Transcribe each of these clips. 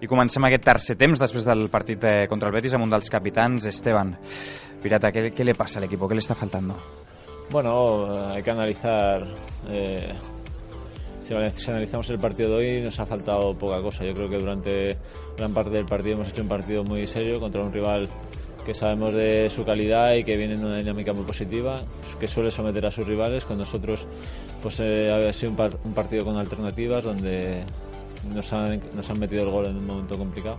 I comencem aquest tercer temps després del partit contra el Betis amb un dels capitans, Esteban. Pirata, ¿qué le pasa al equipo? ¿Qué le está faltando? Bueno, hay que analizar. Si analizamos el partido de hoy, nos ha faltado poca cosa. Yo creo que durante gran parte del partido hemos hecho un partido muy serio contra un rival que sabemos de su calidad y que viene en una dinámica muy positiva, que suele someter a sus rivales. Con nosotros pues ha sido un partido con alternativas donde nos han metido el gol en un momento complicado,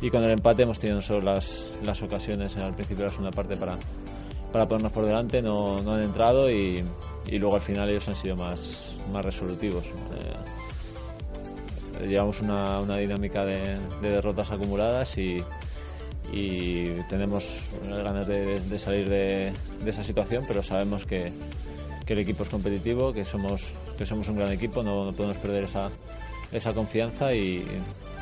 y con el empate hemos tenido solo las ocasiones al principio de la segunda parte para ponernos por delante. No han entrado y luego al final ellos han sido más resolutivos. Llevamos una dinámica de derrotas acumuladas y tenemos ganas de salir de esa situación, pero sabemos que el equipo es competitivo, que somos un gran equipo. No podemos perder esa confianza y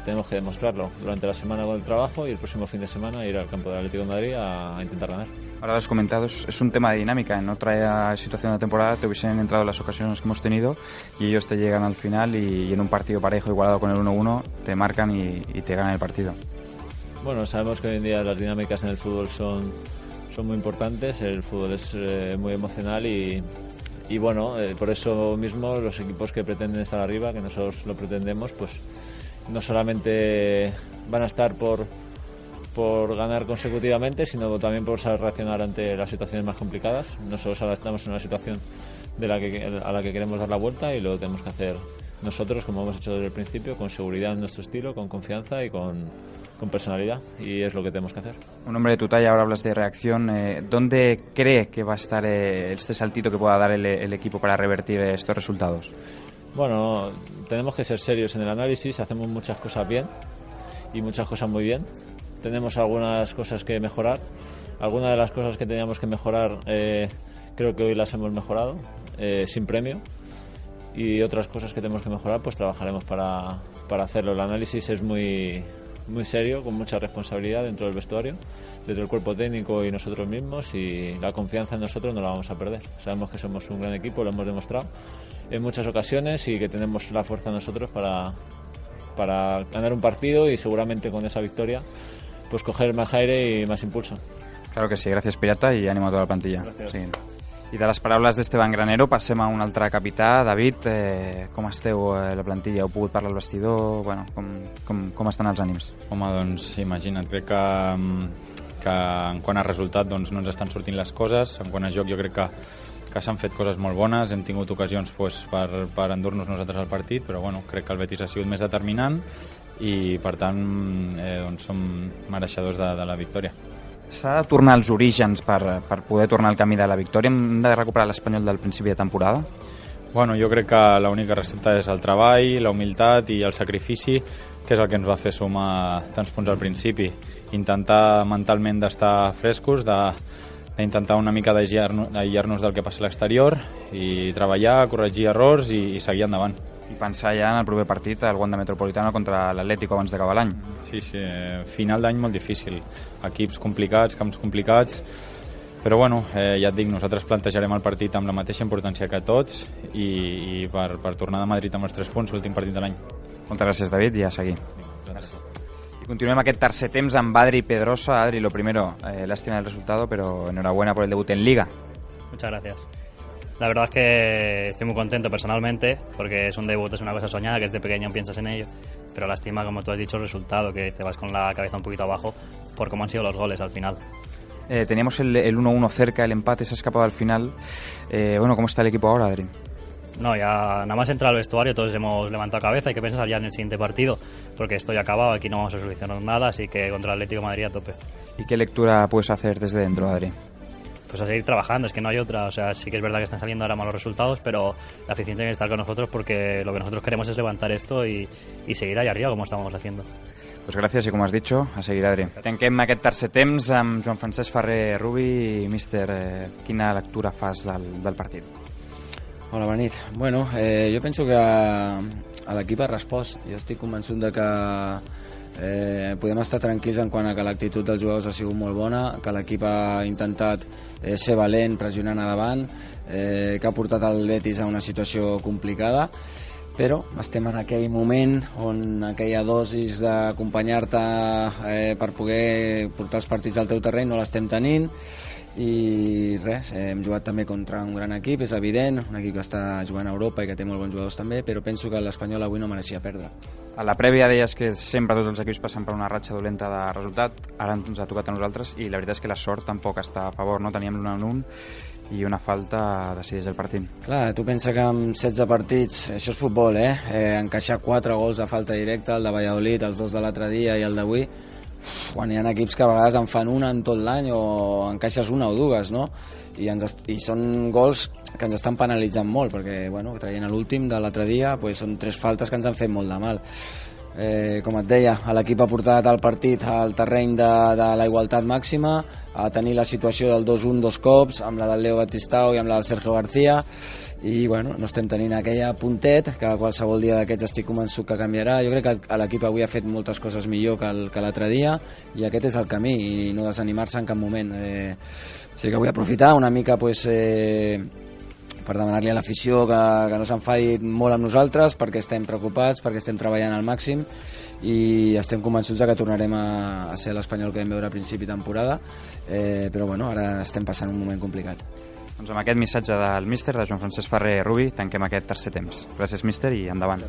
tenemos que demostrarlo durante la semana con el trabajo, y el próximo fin de semana ir al campo del Atlético de Madrid a intentar ganar. Ahora lo has comentado, es un tema de dinámica. En otra situación de la temporada te hubiesen entrado las ocasiones que hemos tenido y ellos te llegan al final y en un partido parejo igualado con el 1-1 te marcan y te ganan el partido. Bueno, sabemos que hoy en día las dinámicas en el fútbol son muy importantes. El fútbol es muy emocional y bueno, por eso mismo los equipos que pretenden estar arriba, que nosotros lo pretendemos, pues no solamente van a estar por ganar consecutivamente, sino también por saber reaccionar ante las situaciones más complicadas. Nosotros ahora estamos en una situación a la que queremos dar la vuelta y lo tenemos que hacer nosotros, como hemos hecho desde el principio, con seguridad en nuestro estilo, con confianza y con personalidad, y es lo que tenemos que hacer. Un hombre de tu talla, ahora hablas de reacción. ¿Dónde cree que va a estar este saltito que pueda dar el equipo para revertir estos resultados? Bueno, tenemos que ser serios en el análisis. Hacemos muchas cosas bien y muchas cosas muy bien. Tenemos algunas cosas que mejorar. Algunas de las cosas que teníamos que mejorar creo que hoy las hemos mejorado sin premio, y otras cosas que tenemos que mejorar pues trabajaremos para hacerlo. El análisis es muy serio, con mucha responsabilidad dentro del vestuario, desde el cuerpo técnico y nosotros mismos, y la confianza en nosotros no la vamos a perder. Sabemos que somos un gran equipo, lo hemos demostrado en muchas ocasiones, y que tenemos la fuerza nosotros para ganar un partido, y seguramente con esa victoria pues coger más aire y más impulso. Claro que sí, gracias Pirata, i ànim a tota la plantilla. Gràcies. Sí. I de les paraules d'Esteban Granero passem a un altre capità. David, com esteu la plantilla? Heu pogut parlar al vestidor? Bueno, com estan els ànims? Home, doncs imagina't, crec que en quant a resultat doncs, no ens estan sortint les coses. En quant a joc jo crec que s'han fet coses molt bones, hem tingut ocasions doncs, per endur-nos nosaltres al partit, però bueno, crec que el Betis ha sigut més determinant i per tant doncs, som mereixedors de la victòria. S'ha de tornar als orígens per poder tornar al camí de la victòria? Hem de recuperar l'Espanyol del principi de temporada? Bueno, jo crec que l'única recepta és el treball, la humilitat i el sacrifici, que és el que ens va fer sumar tants punts al principi. Intentar mentalment d'estar frescos, d'intentar una mica d'aïllar-nos del que passa a l'exterior i treballar, corregir errors i seguir endavant. I pensar ja en el proper partit, el Wanda Metropolitano contra l'Atlético abans d'acabar l'any. Sí, final d'any molt difícil. Equips complicats, camps complicats, però bueno, ja et dic, nosaltres plantejarem el partit amb la mateixa importància que tots i per tornar de Madrid amb els 3 punts, l'últim partit de l'any. Moltes gràcies, David, i a seguir. Gràcies. Y continuem aquest tercer temps amb Adri Pedrosa. Adri, lo primero, lástima del resultado, pero enhorabuena por el debut en Liga. Muchas gracias. La verdad es que estoy muy contento personalmente, porque es un debut, es una cosa soñada, que desde pequeño piensas en ello, pero lástima, como tú has dicho, el resultado, que te vas con la cabeza un poquito abajo por cómo han sido los goles al final. Teníamos el 1-1 cerca, el empate se ha escapado al final. Bueno, ¿cómo está el equipo ahora, Adri? No, ya nada más entrar al vestuario todos hemos levantado cabeza, hay que pensar ya en el siguiente partido, porque esto ya ha acabado, aquí no vamos a solucionar nada, así que contra el Atlético de Madrid a tope. ¿Y qué lectura puedes hacer desde dentro, Adri? Pues a seguir trabajando, es que no hay otra. O sea, sí que es verdad que están saliendo ahora malos resultados, pero la afición tiene que estar con nosotros, porque lo que nosotros queremos es levantar esto y seguir allá arriba como estamos haciendo. Pues gràcies, i com has dicho, a seguir, Adri. Tanquem aquest tercer temps amb Joan Francesc Ferrer Rubi. Míster, quina lectura fas del partit? Hola, bona nit. Bueno, jo penso que a l'equip ha respost. Jo estic convençut de que podem estar tranquils en quant a que l'actitud dels jugadors ha sigut molt bona, que l'equip ha intentat ser valent pressionant a davant, que ha portat el Betis a una situació complicada, però estem en aquell moment on aquella dosis d'acompanyar-te per poder portar els partits al teu terreny no l'estem tenint, i res, hem jugat també contra un gran equip, és evident, un equip que està jugant a Europa i que té molt bons jugadors també, però penso que l'Espanyol avui no mereixia perdre. A la prèvia deies que sempre tots els equips passen per una ratxa dolenta de resultat, ara ens ha tocat a nosaltres i la veritat és que la sort tampoc està a favor, no? Teníem l'1-1 i una falta decideix el partit. Clar, tu pensa que amb 16 partits, això és futbol, encaixar 4 gols a falta directa, el de Valladolid, els 2 de l'altre dia i el d'avui, quan hi ha equips que a vegades en fan una en tot l'any o encaixes una o dues, no? I són gols que ens estan penalitzant molt, perquè traient l'últim de l'altre dia són 3 faltes que ens han fet molt de mal. Com et deia, l'equip ha portat el partit al terreny de la igualtat màxima, a tenir la situació del 2-1 2 cops, amb la del Leo Batistao i amb la del Sergio García, i no estem tenint aquella puntet que qualsevol dia d'aquests estic convençut que canviarà. Jo crec que l'equip avui ha fet moltes coses millor que l'altre dia, i aquest és el camí, i no desanimar-se en cap moment. Sí que vull aprofitar una mica per demanar-li a l'afició que no s'enfadi molt amb nosaltres, perquè estem preocupats, perquè estem treballant al màxim i estem convençuts que tornarem a ser l'Espanyol que vam veure a principi de temporada, però ara estem passant un moment complicat. Doncs amb aquest missatge del míster, de Joan Francesc Ferrer Rubi, tanquem aquest tercer temps. Gràcies, míster, i endavant.